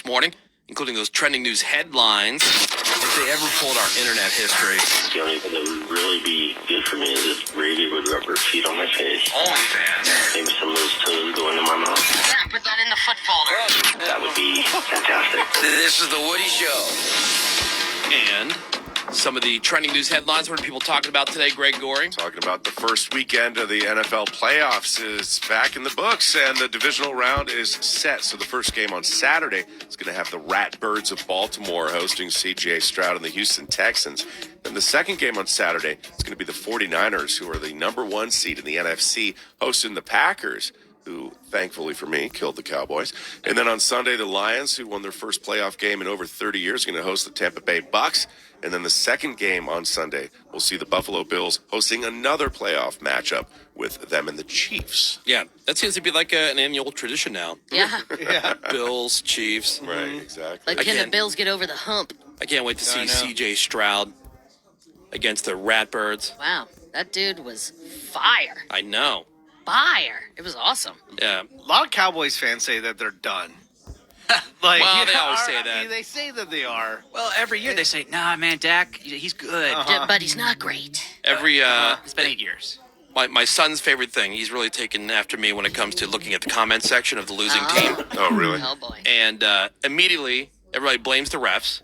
this morning, including those trending news headlines. If they ever pulled our internet history. The only thing that would really be good for me is if Brady would rub her feet on my face. OnlyFans. Maybe some of those toes go into my mouth. Yeah, put that in the foot folder. That would be fantastic. This is the Woody Show. And some of the trending news headlines. What are people talking about today, Greg Goring? Talking about the first weekend of the NFL playoffs is back in the books, and the divisional round is set. So the first game on Saturday is going to have the Ratbirds of Baltimore hosting C.J. Stroud and the Houston Texans. Then the second game on Saturday is going to be the 49ers, who are the number one seed in the NFC, hosting the Packers, who, thankfully for me, killed the Cowboys. And then on Sunday, the Lions, who won their first playoff game in over 30 years, are going to host the Tampa Bay Bucks. And then the second game on Sunday, we'll see the Buffalo Bills hosting another playoff matchup with them and the Chiefs. Yeah, that seems to be like an annual tradition now. Yeah. Bills, Chiefs. Right, exactly. Like, can the Bills get over the hump? I can't wait to see C.J. Stroud against the Ratbirds. Wow, that dude was fire. I know. Fire. It was awesome. Yeah. A lot of Cowboys fans say that they're done. Well, they always say that. I mean, they say that they are. Well, every year they say, nah, man, Dak, he's good. But he's not great. It's been 8 years. My son's favorite thing, he's really taken after me when it comes to looking at the comment section of the losing team. Oh, really? Oh, boy. And immediately, everybody blames the refs,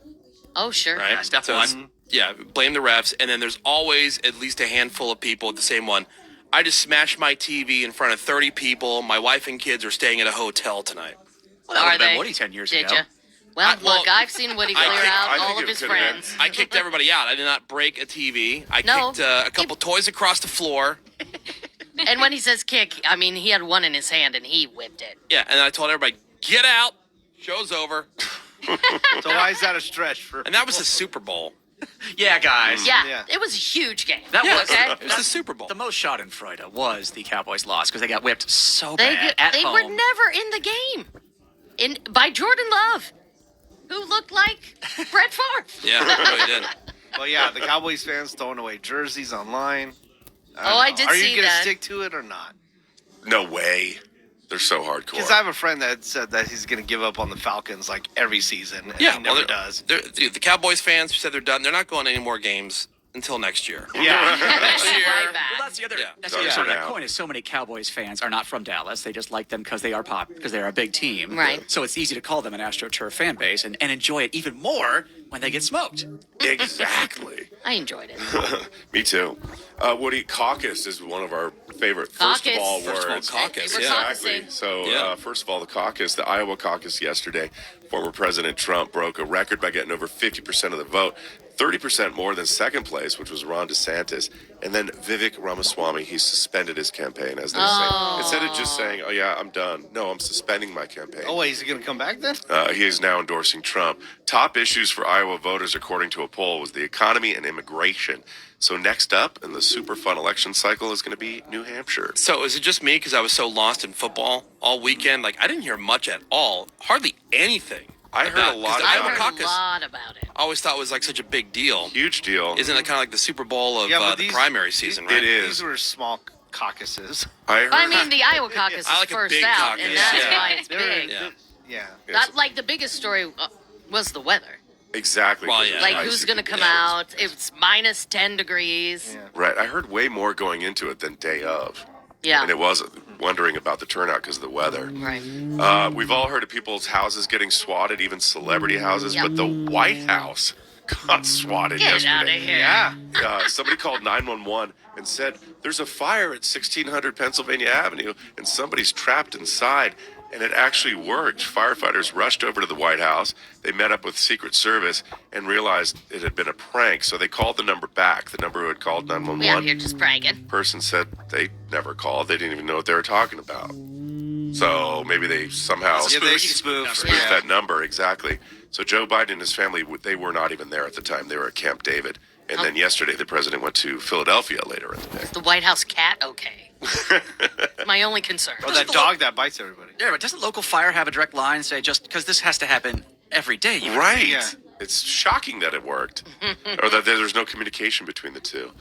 Oh, sure. right? Yeah, step So one. it's- Yeah, blame the refs. And then there's always at least a handful of people with the same one. I just smashed my TV in front of 30 people. My wife and kids are staying at a hotel tonight. Well, that would Are have been they? Woody 10 years Did ago. you? Well, well, look, I've seen Woody clear I out think all of it his could've been. friends. I kicked everybody out. I did not break a TV. I No. kicked a couple toys across the floor. And when he says kick, I mean, he had one in his hand and he whipped it. Yeah, and I told everybody, get out. Show's over. So why is that a stretch for? And that was the Super Bowl. Yeah, guys. Yeah, Yeah. it was a huge game. That was okay. It was the Super Bowl. the most schadenfreude was the Cowboys loss because they got whipped so They bad at they home. were never in the game. By Jordan Love, who looked like Brett Favre. Yeah, it really did. Well, yeah, the Cowboys fans throwing away jerseys online. I don't did know. Are see you gonna that. stick to it or not? No way. They're so hardcore. Because I have a friend that said that he's going to give up on the Falcons like every season, and he never does. The Cowboys fans said they're done. They're not going any more games until next year. Yeah. Next year. Right back. Well, that's the other. Yeah. That's the other side of that Now. coin. Is so many Cowboys fans are not from Dallas. They just like them because they are because they are a big team. Right. So it's easy to call them an AstroTurf fan base and enjoy it even more when they get smoked. Exactly. I enjoyed it. Me too. Woody, caucus is one of our favorite Caucus. first of all First of all, words. caucus, They were yeah. Exactly. caucusing. So, Yeah. first of all, the caucus, the Iowa caucus yesterday, former President Trump broke a record by getting over 50% of the vote, 30% more than second place, which was Ron DeSantis. And then Vivek Ramaswamy, he suspended his campaign, as they say. Instead of just saying, oh, yeah, I'm done. No, I'm suspending my campaign. Oh, wait, is he going to come back then? He is now endorsing Trump. Top issues for Iowa voters, according to a poll, was the economy and immigration. So next up in the super fun election cycle is going to be New Hampshire. So is it just me because I was so lost in football all weekend? Like, I didn't hear much at all. Hardly anything. I heard a lot the I Iowa heard caucus, a lot about it. I always thought was like such a big deal. Huge deal. Isn't it kind of like the Super Bowl of Yeah, but the these- primary season, right? It is. These were small caucuses. I heard. I mean, the Iowa caucus I is like a first big out, caucus, and that's yeah. why it's They're- big. Yeah. Yeah. Yes, That, like, the biggest story was the weather. exactly. Well, yeah. Like, Icy who's going to come conditions. out? It's minus 10 degrees. Yeah. Right. I heard way more going into it than day of. Yeah. And it was wondering about the turnout because of the weather. Right. We've all heard of people's houses getting swatted, even celebrity houses, Yep. but the White House got swatted Get yesterday. out of here. Yeah. Somebody called 911 and said, there's a fire at 1600 Pennsylvania Avenue and somebody's trapped inside. And it actually worked. Firefighters rushed over to the White House. They met up with Secret Service and realized it had been a prank. So they called the number back, the number who had called 911. We out here just pranking. Person said they never called. They didn't even know what they were talking about. So maybe they somehow Yeah, they spoofed. spoofed Yeah. that number, exactly. So Joe Biden and his family, they were not even there at the time. They were at Camp David. And then yesterday, the president went to Philadelphia later in the day. Is the White House cat okay? My only concern. Oh, that dog that bites everybody. Yeah, but doesn't local fire have a direct line say just because this has to happen every day? You Right. Yeah. It's shocking that it worked, or that there's no communication between the two.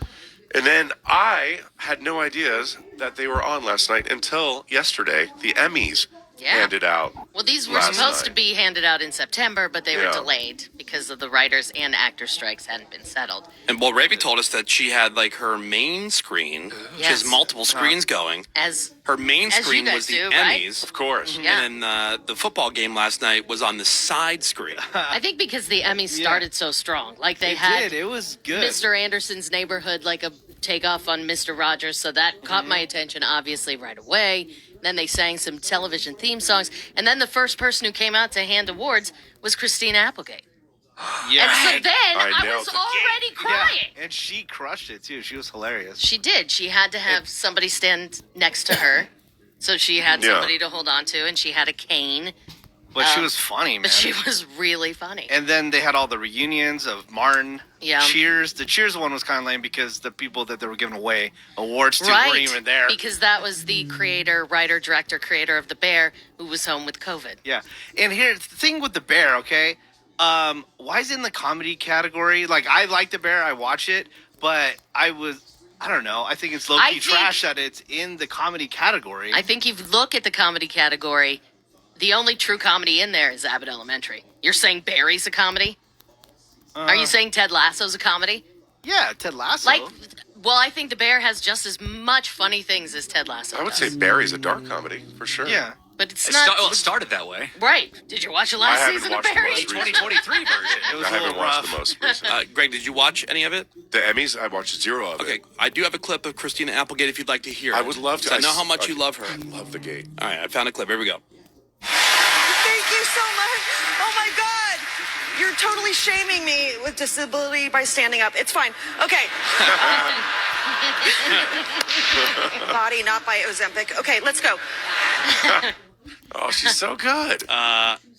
And then I had no ideas that they were on last night until yesterday. The Emmys handed out. Well, these were last supposed to night. be handed out in September, but they were Yeah. delayed because of the writers and actor strikes hadn't been settled. And well, Ravi told us that she had like her main screen. She Yes. has multiple screens going. As Her main As you screen guys was the do, right? Emmys. Of course. Yeah. And then the football game last night was on the side screen. I think because the Emmys started so strong, like they It had did. It was good. Mr. Anderson's Neighborhood, like a takeoff on Mr. Rogers, so that caught my attention obviously right away. Then they sang some television theme songs, and then the first person who came out to hand awards was Christina Applegate. Yeah. And so then I nailed was it. already Yeah, crying. and she crushed it too. She was hilarious. She did. She had to have somebody stand next to her, so she had Yeah. somebody to hold on to, and she had a cane. But she was funny, man. But she was really funny. And then they had all the reunions of Martin. Yeah. Cheers. The Cheers one was kind of lame because the people that they were giving away awards to Right, weren't even there. because that was the creator, writer, director, creator of The Bear, who was home with COVID. Yeah. And here's the thing with the Bear, okay? Why is it in the comedy category? Like, I like the Bear, I watch it, but I don't know. I think it's low I key think- trash that it's in the comedy category. I think if you look at the comedy category, the only true comedy in there is Abbott Elementary. You're saying Barry's a comedy? Are you saying Ted Lasso's a comedy? Yeah, Ted Lasso. Like, well, I think The Bear has just as much funny things as Ted Lasso I would does. say Barry's a dark comedy for sure. yeah. But it's It, not... it started that way. Right. Did you watch the I last haven't season of watched the Barry? most recent. 2023 version. It was I a haven't little watched rough. the most recent. Greg, did you watch any of it? The Emmys, I watched zero of Okay, it. I do have a clip of Christina Applegate if you'd like to hear it. I would love to. 'Cause I know how much you love her. I love the gate. All right, I found a clip. Here we go. Thank you so much. Oh my God. You're totally shaming me with disability by standing up. It's fine. Okay. Body, not by Ozempic. Okay, let's go. Oh, she's so good.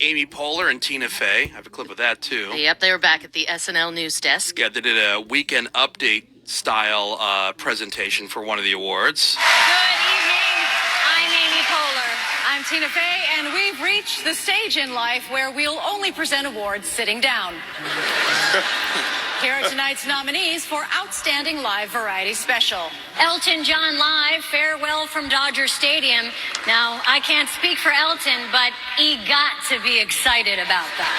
Amy Poehler and Tina Fey. I have a clip of that too. Yep, they were back at the SNL news desk. Yeah, they did a weekend update style presentation for one of the awards. Good evening. I'm Amy Poehler. I'm Tina Fey, and we've reached the stage in life where we'll only present awards sitting down. Here are tonight's nominees for Outstanding Live Variety Special. Elton John Live, Farewell from Dodger Stadium. Now, I can't speak for Elton, but he got to be excited about that.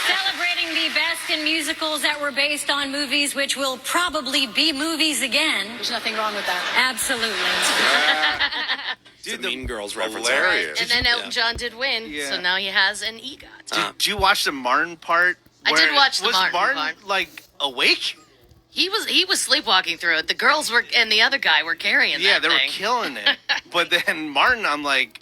Celebrating the best in musicals that were based on movies which will probably be movies again. There's nothing wrong with that. Absolutely. It's a Mean Girls reference. Hilarious. And then Elton John did win, Yeah. so now he has an EGOT. Did you watch the Martin part? I did where- watch the was Martin part. like awake? He was sleepwalking through it. The girls were and the other guy were carrying Yeah, that they were thing. killing it. But then Martin, I'm like,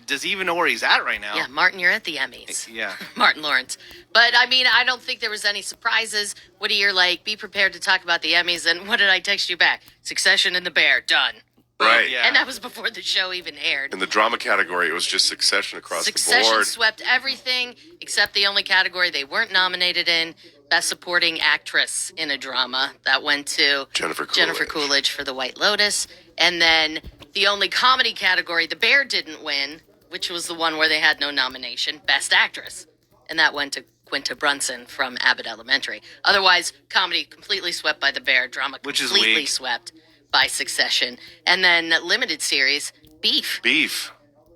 does he even know where he's at right now? Yeah, Martin, you're at the Emmys. Yeah. Martin Lawrence. But I mean, I don't think there was any surprises. Woody, you're like, be prepared to talk about the Emmys. And what did I text you back? Succession and The Bear, done. Right. Yeah. And that was before the show even aired. In the drama category, it was just Succession across the Succession board. swept everything except the only category they weren't nominated in, Best Supporting Actress in a Drama. That went to Jennifer Coolidge for The White Lotus. And then the only comedy category The Bear didn't win, which was the one where they had no nomination, Best Actress. And that went to Quinta Brunson from Abbott Elementary. Otherwise, comedy completely swept by The Bear, drama Which is completely weak. swept by Succession. And then limited series, Beef. Beef.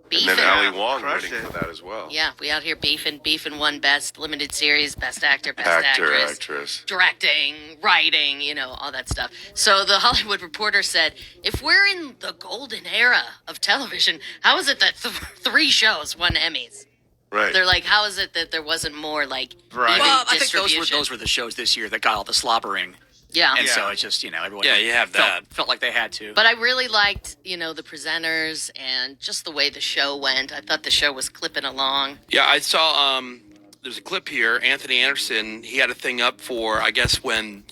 Beef And then and- Ali Wong crushed winning it. for that as well. Yeah, we out here beefing won Best Limited Series, Best Actor, Best Actor, Actress, actress. directing, writing, all that stuff. So the Hollywood Reporter said, if we're in the golden era of television, how is it that three shows won Emmys? Right. They're like, how is it that there wasn't more like Right. even Well, I think distribution? those were the shows this year that got all the slobbering. Yeah. And Yeah. so it's just, everyone Yeah, you have that. felt like they had to. But I really liked, the presenters and just the way the show went. I thought the show was clipping along. Yeah, I saw. There's a clip here. Anthony Anderson. He had a thing up for, I guess, when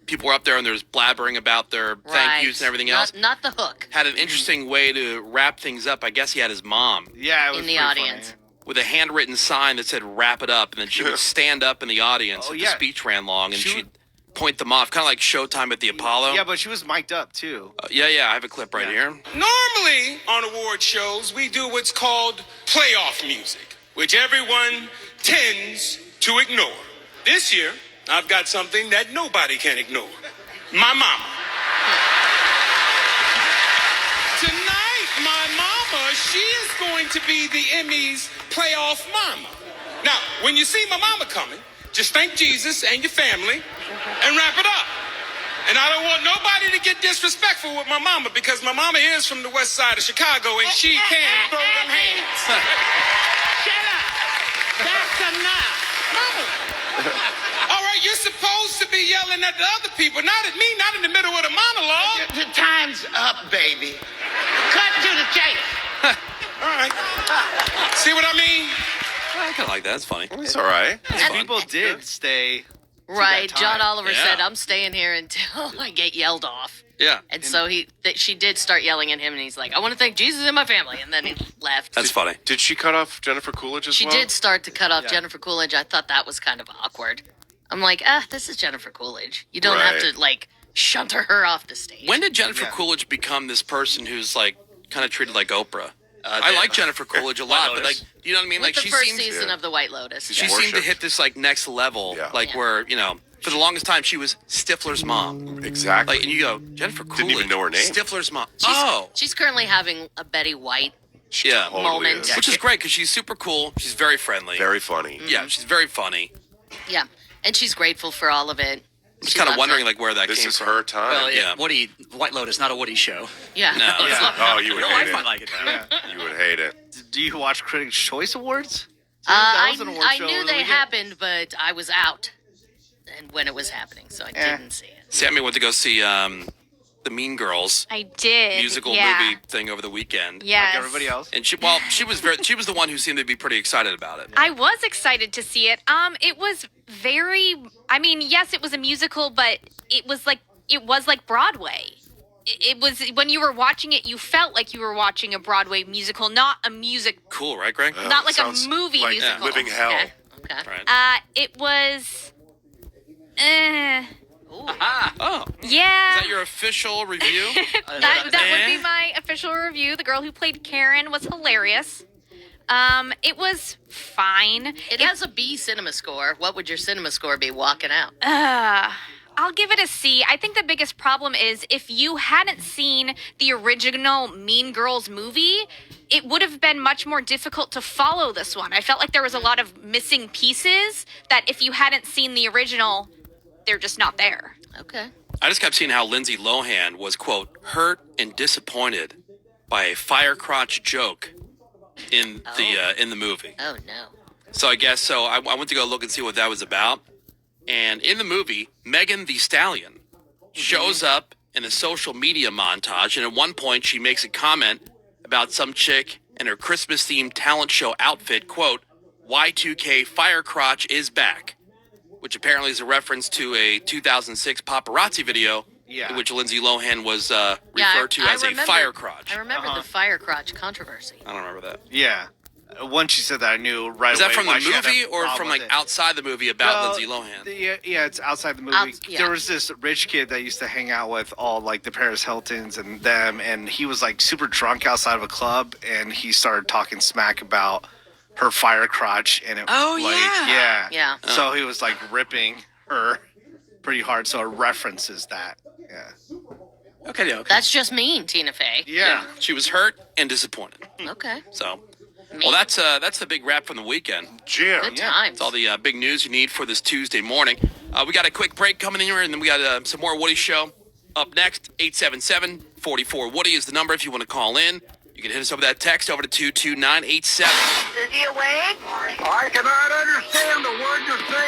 people were up there and there was blabbering about their thank yous and everything else. Not the hook Had an interesting way to wrap things up. I guess he had his mom Yeah, it was in the pretty audience. funny. with a handwritten sign that said "wrap it up," and then she would stand up in the audience Oh, if yeah. the speech ran long, and She she'd point them off, kind of like Showtime at the Apollo. Yeah, but she was mic'd up too. Yeah, I have a clip right here. Normally, on award shows, we do what's called playoff music, which everyone tends to ignore. This year, I've got something that nobody can ignore. My mama. Tonight, my mama, she is going going to be the Emmys playoff mama. Now, when you see my mama coming, just thank Jesus and your family and wrap it up. And I don't want nobody to get disrespectful with my mama because my mama is from the west side of Chicago and she can throw them hands. Shut up. That's enough. All right, you're supposed to be yelling at the other people, not at me, not in the middle of the monologue. The time's up, baby. Cut to the chase. All right. See what I mean? I kind of like that. It's funny. It's all right. And people did stay. Right. that John time. Oliver Yeah. said, I'm staying here until I get yelled off. Yeah. And so she did start yelling at him, and he's like, I want to thank Jesus and my family. And then he left. That's funny. Did she cut off Jennifer Coolidge as She well? did start to cut off Jennifer Coolidge. I thought that was kind of awkward. I'm like, this is Jennifer Coolidge. You don't have Right. to, like, shunter her off the stage. When did Jennifer Coolidge become this person who's like kind of treated like Oprah? I like Jennifer Coolidge a lot, but like, you know what I mean? With Like the she first seems season of The White Lotus. she yeah. seemed to worshipped. hit this like next level, Yeah. like Yeah. where for the longest time she was Stifler's mom. Exactly. Like, and you go, Jennifer Coolidge, Didn't even know her name. Stifler's mom. She's currently having a Betty White Yeah. Totally moment. is. Which is great because she's super cool. She's very friendly. Very funny. Yeah, she's very funny. Yeah. And she's grateful for all of it. I'm just kind of wondering like where that This came is from. her time. Well, Yeah. Woody, White Lotus, not a Woody show. Yeah. No. Oh, you would No, hate I it. like it. Though. You would hate it. Do you watch Critics' Choice Awards? That was an award I show knew over the they weekend. happened, but I was out and when it was happening, so I didn't see it. Sammy went to go see the Mean Girls I did. musical yeah. movie thing over the weekend. Yes. Like everybody else? And she was the one who seemed to be pretty excited about it. I was excited to see it. It was very. I mean, yes, it was a musical, but it was like Broadway. It was when you were watching it, you felt like you were watching a Broadway musical, not a music, Cool, right, Greg? not like a Sounds movie like musical. Living Hell. Okay. Okay. Right. It was. Oh, Yeah. is that your official review? that would be my official review. The girl who played Karen was hilarious. It was fine. It has a B cinema score. What would your cinema score be walking out? I'll give it a C. I think the biggest problem is if you hadn't seen the original Mean Girls movie, it would have been much more difficult to follow this one. I felt like there was a lot of missing pieces that if you hadn't seen the original, they're just not there. Okay. I just kept seeing how Lindsay Lohan was, quote, hurt and disappointed by a fire crotch joke in the movie. Oh, no. So I went to go look and see what that was about. And in the movie, Megan Thee Stallion shows up in a social media montage. And at one point, she makes a comment about some chick in her Christmas-themed talent show outfit, quote, Y2K fire crotch is back, which apparently is a reference to a 2006 paparazzi video in which Lindsay Lohan was referred to as a fire crotch. I remember the fire crotch controversy. I don't remember that. Yeah. Once she said that, I knew right Is away. that from why the she had a movie or problem from with like it. outside the movie about No, Lindsay Lohan? Yeah, it's outside the movie. There was this rich kid that used to hang out with all like the Paris Hiltons and them, and he was like super drunk outside of a club, and he started talking smack about her fire crotch, and it Yeah. So he was like ripping her pretty hard, so it references that. Yeah. Okay. That's just mean, Tina Fey. Yeah. She was hurt and disappointed. Okay. So, well, that's the big wrap from the weekend. Jim. Good times. It's all the big news you need for this Tuesday morning. We got a quick break coming in here, and then we got some more Woody Show. Up next, 877-44-WOODY is the number if you want to call in. You can hit us over that text over to 22987. Is he awake? I cannot understand the word you're saying.